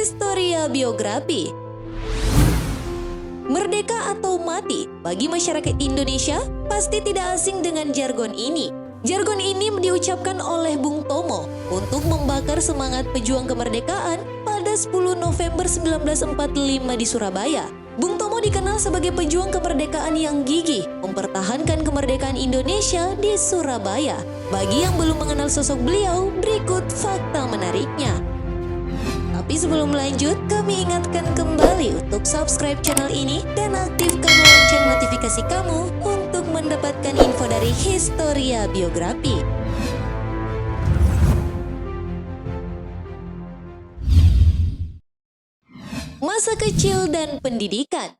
Historia biografi. Merdeka atau mati, bagi masyarakat Indonesia pasti tidak asing dengan jargon ini. Jargon ini diucapkan oleh Bung Tomo untuk membakar semangat pejuang kemerdekaan pada 10 November 1945 di Surabaya. Bung Tomo dikenal sebagai pejuang kemerdekaan yang gigih mempertahankan kemerdekaan Indonesia di Surabaya. Bagi yang belum mengenal sosok beliau, berikut fakta menariknya. Tapi sebelum lanjut, kami ingatkan kembali untuk subscribe channel ini dan aktifkan lonceng notifikasi kamu untuk mendapatkan info dari Historia biografi. Masa kecil dan pendidikan.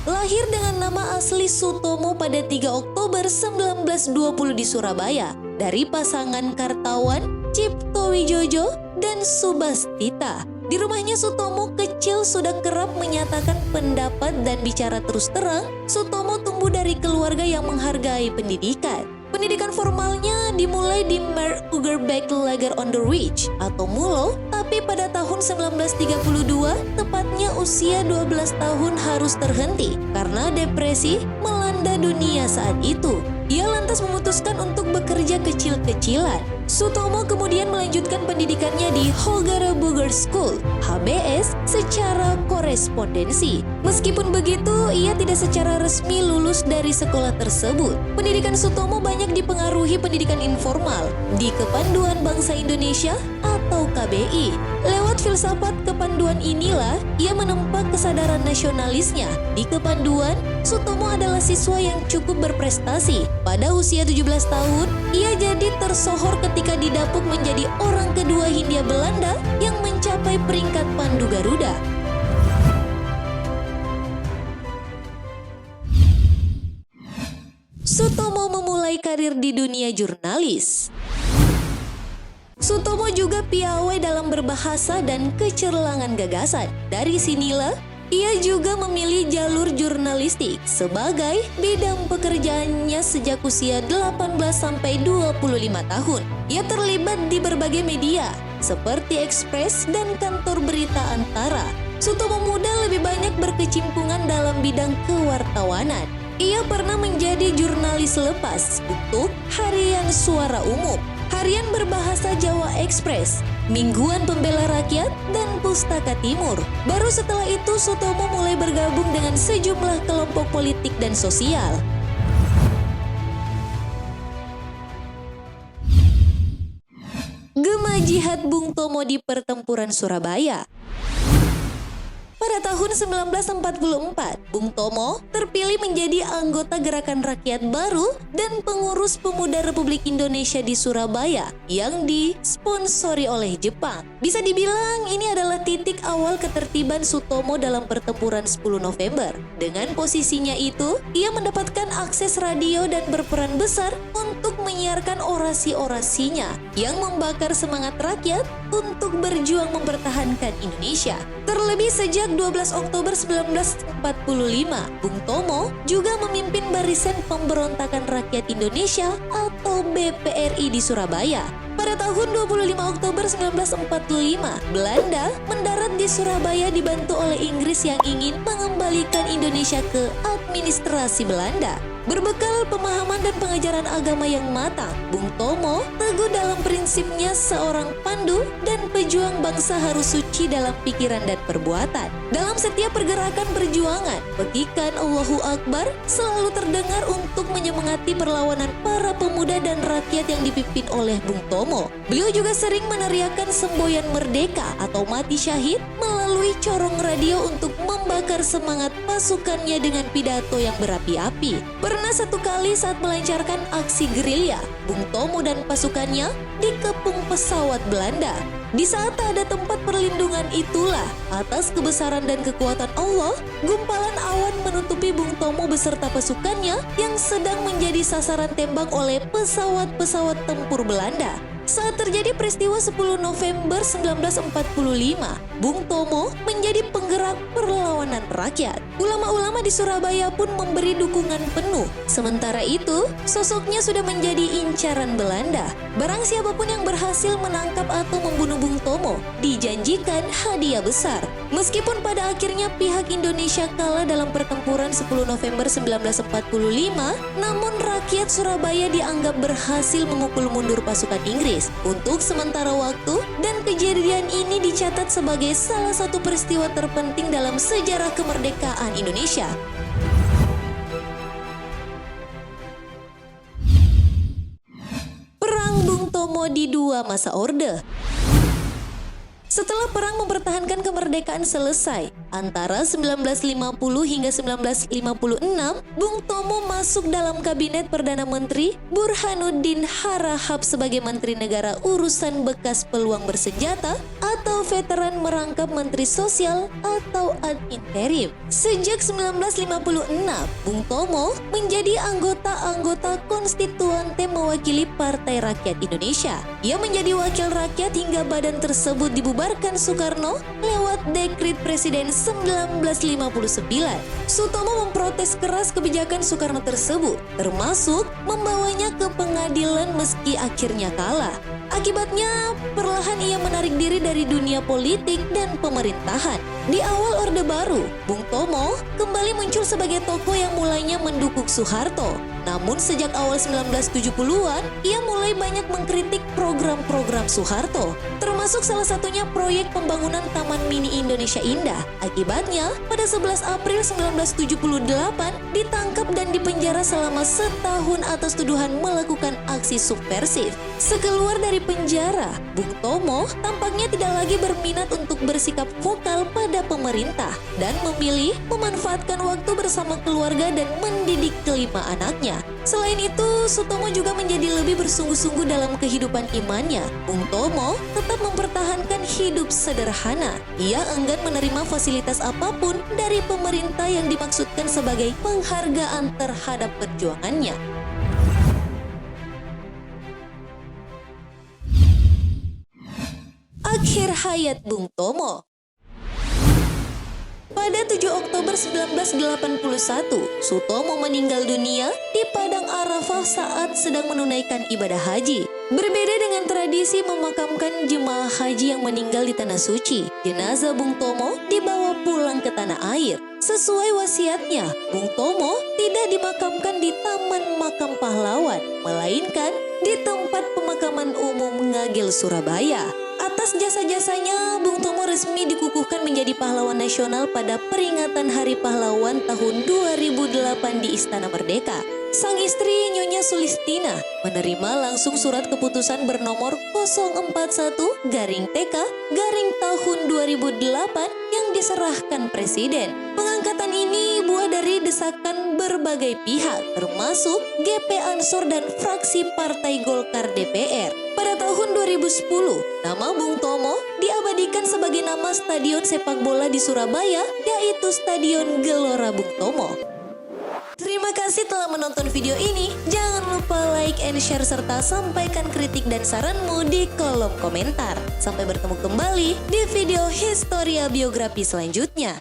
Lahir dengan nama asli Sutomo pada 3 Oktober 1920 di Surabaya dari pasangan Kartawan Cipto Wijojo dan Subastita. Di rumahnya Sutomo kecil sudah kerap menyatakan pendapat dan bicara terus terang. Sutomo tumbuh dari keluarga yang menghargai pendidikan. Pendidikan formalnya dimulai di Mer Ugerbeck Lager on the Ridge atau MULO, tapi pada tahun 1932, tepatnya usia 12 tahun harus terhenti karena depresi melanda dunia saat itu. Ia lantas memutuskan untuk bekerja kecil-kecilan. Sutomo kemudian melanjutkan pendidikannya di Hogara Bugger School, HBS, secara korespondensi. Meskipun begitu, ia tidak secara resmi lulus dari sekolah tersebut. Pendidikan Sutomo banyak dipengaruhi pendidikan informal di Kepanduan Bangsa Indonesia atau KBI. Lewat filsafat kepanduan inilah, ia menempa kesadaran nasionalisnya. Di Kepanduan, Sutomo adalah siswa yang cukup berprestasi. Pada usia 17 tahun, ia jadi tersohor ketika didapuk menjadi orang kedua Hindia Belanda yang mencapai peringkat Pandu Garuda. Sutomo memulai karir di dunia jurnalis. Sutomo juga piawai dalam berbahasa dan kecerlangan gagasan. Dari sinilah, ia juga memilih jalur jurnalistik sebagai bidang pekerjaannya sejak usia 18-25 tahun. Ia terlibat di berbagai media seperti Express dan kantor berita Antara. Sutomo muda lebih banyak berkecimpungan dalam bidang kewartawanan. Ia pernah menjadi jurnalis lepas untuk Harian Suara Umum, Harian Berbahasa Jawa Express, Mingguan Pembela Rakyat, dan Pustaka Timur. Baru setelah itu Sutomo mulai bergabung dengan sejumlah kelompok politik dan sosial. Gema jihad Bung Tomo di pertempuran Surabaya. Pada tahun 1944, Bung Tomo terpilih menjadi anggota Gerakan Rakyat Baru dan pengurus pemuda Republik Indonesia di Surabaya yang disponsori oleh Jepang. Bisa dibilang ini adalah titik awal ketertiban Sutomo dalam pertempuran 10 November. Dengan posisinya itu, ia mendapatkan akses radio dan berperan besar untuk menyiarkan orasi-orasinya yang membakar semangat rakyat untuk berjuang mempertahankan Indonesia. Terlebih sejak 12 Oktober 1945, Bung Tomo juga memimpin Barisan Pemberontakan Rakyat Indonesia atau BPRI di Surabaya. Pada tahun 25 Oktober 1945, Belanda mendarat di Surabaya dibantu oleh Inggris yang ingin mengembalikan Indonesia ke administrasi Belanda. Berbekal pemahaman dan pengajaran agama yang matang, Bung Tomo teguh dalam prinsipnya seorang pandu dan pejuang bangsa harus suci dalam pikiran dan perbuatan. Dalam setiap pergerakan perjuangan, pekikan Allahu Akbar selalu terdengar untuk menyemangati perlawanan para pemuda dan rakyat yang dipimpin oleh Bung Tomo. Beliau juga sering meneriakkan semboyan merdeka atau mati syahid melalui corong radio untuk membakar semangat pasukannya dengan pidato yang berapi-api. Pernah satu kali saat melancarkan aksi gerilya, Bung Tomo dan pasukannya dikepung pesawat Belanda. Di saat tak ada tempat perlindungan itulah, atas kebesaran dan kekuatan Allah, gumpalan awan menutupi Bung Tomo beserta pasukannya yang sedang menjadi sasaran tembak oleh pesawat-pesawat tempur Belanda. Saat terjadi peristiwa 10 November 1945, Bung Tomo menjadi penggerak perlawanan rakyat. Ulama-ulama di Surabaya pun memberi dukungan penuh. Sementara itu, sosoknya sudah menjadi incaran Belanda. Barang siapapun yang berhasil menangkap atau membunuh Bung Tomo, dijanjikan hadiah besar. Meskipun pada akhirnya pihak Indonesia kalah dalam pertempuran 10 November 1945, namun rakyat Surabaya dianggap berhasil memukul mundur pasukan Inggris untuk sementara waktu, dan kejadian ini dicatat sebagai salah satu peristiwa terpenting dalam sejarah kemerdekaan Indonesia. Perang Bung Tomo di dua masa Orde. Setelah perang mempertahankan kemerdekaan selesai, antara 1950 hingga 1956, Bung Tomo masuk dalam kabinet Perdana Menteri Burhanuddin Harahap sebagai Menteri Negara Urusan Bekas Peluang Bersenjata atau veteran merangkap Menteri Sosial atau ad interim. Sejak 1956, Bung Tomo menjadi anggota konstituante mewakili Partai Rakyat Indonesia. Ia menjadi wakil rakyat hingga badan tersebut dibubarkan Soekarno lewat dekret Presiden 1959. Sutomo memprotes keras kebijakan Soekarno tersebut, termasuk membawanya ke pengadilan meski akhirnya kalah. Akibatnya, perlahan ia menarik diri dari dunia politik dan pemerintahan. Di awal Orde Baru, Bung Tomo kembali muncul sebagai tokoh yang mulainya mendukung Soeharto. Namun sejak awal 1970-an, ia mulai banyak mengkritik program-program Soeharto, termasuk salah satunya proyek pembangunan Taman Mini Indonesia Indah. Akibatnya, pada 11 April 1978, ditangkap dan dipenjara selama setahun atas tuduhan melakukan aksi subversif. Sekeluar dari penjara, Bung Tomo tampaknya tidak lagi berminat untuk bersikap vokal pada pemerintah dan memilih memanfaatkan waktu bersama keluarga dan mendidik kelima anaknya. Selain itu, Sutomo juga menjadi lebih bersungguh-sungguh dalam kehidupan imannya. Bung Tomo tetap mempertahankan hidup sederhana. Ia enggan menerima fasilitas apapun dari pemerintah yang dimaksudkan sebagai penghargaan terhadap perjuangannya. Akhir hayat Bung Tomo. Pada 7 Oktober 1981, Sutomo meninggal dunia di Padang Arafah saat sedang menunaikan ibadah haji. Berbeda dengan tradisi memakamkan jemaah haji yang meninggal di Tanah Suci, jenazah Bung Tomo dibawa pulang ke tanah air. Sesuai wasiatnya, Bung Tomo tidak dimakamkan di Taman Makam Pahlawan, melainkan di tempat pemakaman umum Ngagel, Surabaya. Atas jasa-jasanya, Bung Tomo resmi dikukuhkan menjadi pahlawan nasional pada peringatan Hari Pahlawan tahun 2008 di Istana Merdeka. Sang istri Nyonya Sulistina menerima langsung surat keputusan bernomor 041-TK-tahun 2008 yang diserahkan Presiden. Pengangkatan ini buah dari desakan berbagai pihak, termasuk GP Ansor dan fraksi Partai Golkar DPR. Pada tahun 2010, nama Bung Tomo diabadikan sebagai nama stadion sepak bola di Surabaya, yaitu Stadion Gelora Bung Tomo. Terima kasih telah menonton video ini. Jangan lupa like and share serta sampaikan kritik dan saranmu di kolom komentar. Sampai bertemu kembali di video Historia Biografi selanjutnya.